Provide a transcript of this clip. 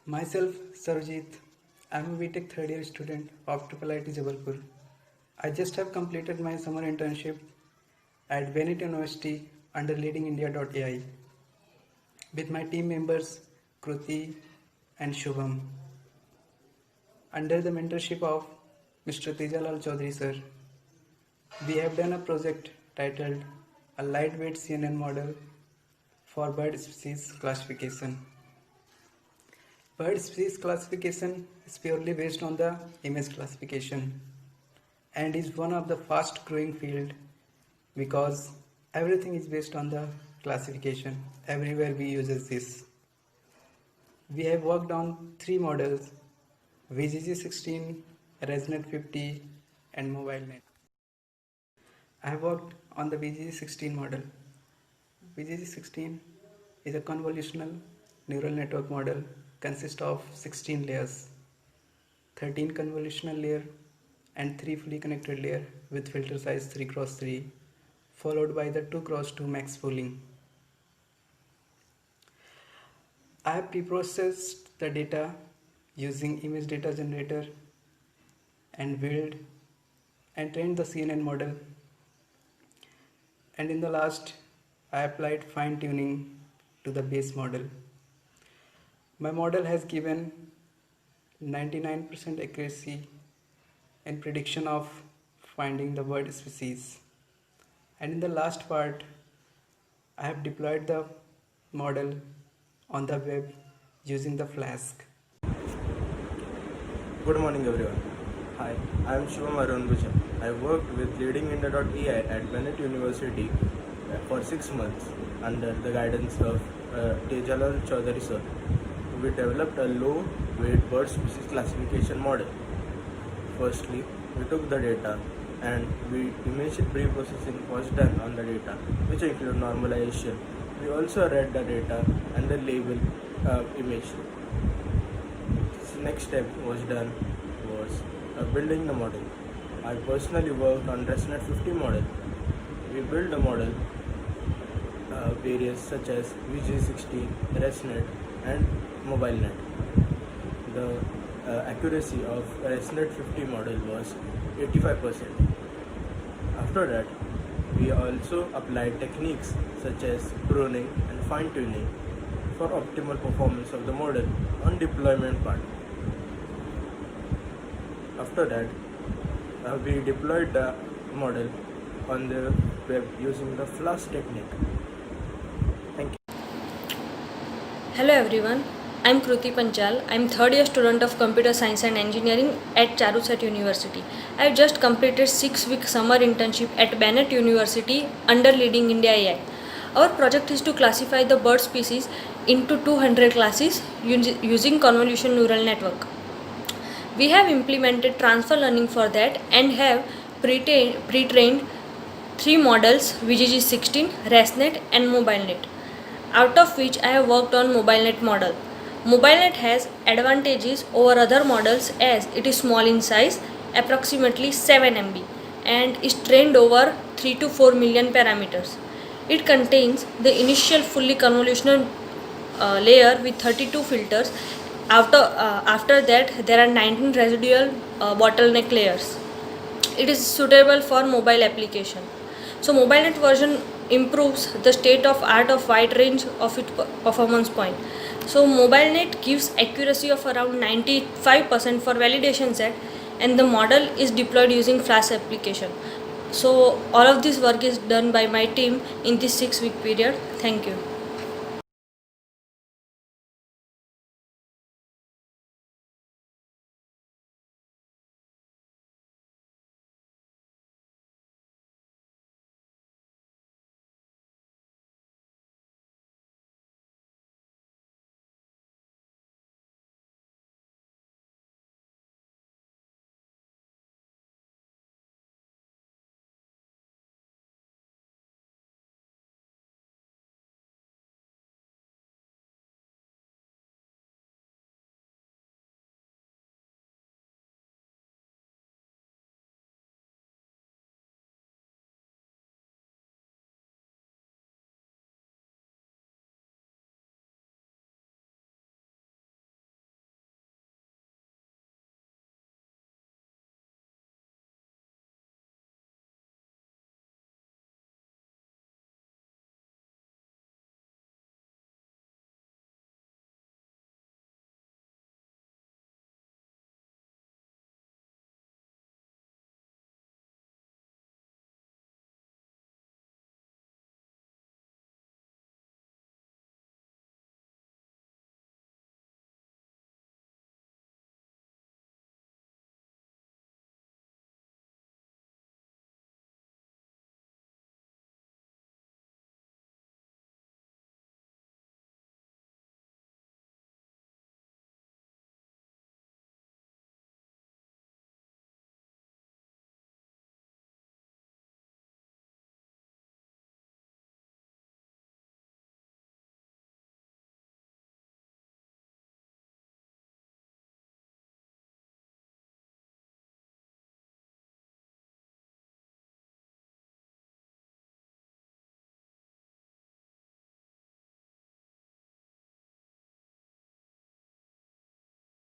Myself, Sarojit. I'm a BTech third year student of IIIT Jabalpur. I just have completed my summer internship at Bennett University under leadingindia.ai with my team members Kruti and Shubham under the mentorship of Mr. Tejalal Chaudhary sir. We have done a project titled A Lightweight CNN Model for Bird Species Classification. Bird species classification is purely based on the image classification and is one of the fast growing field because everything is based on the classification. Everywhere we uses this. We have worked on three models: VGG16, ResNet 50 and MobileNet. I have worked on the VGG16 model. VGG16 is a convolutional neural network model consists of 16 layers, 13 convolutional layer and 3 fully connected layer with filter size 3x3 followed by the 2x2 max pooling. I have pre-processed the data using image data generator and build and trained the CNN model, and in the last I applied fine tuning to the base model. My model has given 99% accuracy in prediction of finding the bird species. And in the last part, I have deployed the model on the web using the Flask. Good morning everyone. Hi, I am Shivam Arunbhujan. I worked with leadingindia.ai at Bennett University for 6 months under the guidance of Tejalal Chaudhary sir. We developed a low-weight bird species classification model. Firstly, we took the data and image pre-processing was done on the data, which include normalization. We also read the data and the label image. This next step was building the model. I personally worked on ResNet 50 model. We built the model various such as VG16, ResNet and MobileNet. The accuracy of ResNet 50 model was 85%. After that, we also applied techniques such as pruning and fine-tuning for optimal performance of the model on deployment part. After that, we deployed the model on the web using the Flask technique. Thank you. Hello everyone, I am Kruti Panchal. I am third year student of Computer Science and Engineering at Charusat University. I have just completed 6-week summer internship at Bennett University under Leading India AI. Our project is to classify the bird species into 200 classes using convolution neural network. We have implemented transfer learning for that and have pre-trained 3 models: VGG16, ResNet and MobileNet, out of which I have worked on MobileNet model. MobileNet has advantages over other models as it is small in size, approximately 7 MB, and is trained over 3 to 4 million parameters. It contains the initial fully convolutional layer with 32 filters. After that, there are 19 residual bottleneck layers. It is suitable for mobile application. So MobileNet version improves the state of art of wide range of its performance point. So MobileNet gives accuracy of around 95% for validation set, and the model is deployed using Flask application. So all of this work is done by my team in this 6-week period. Thank you.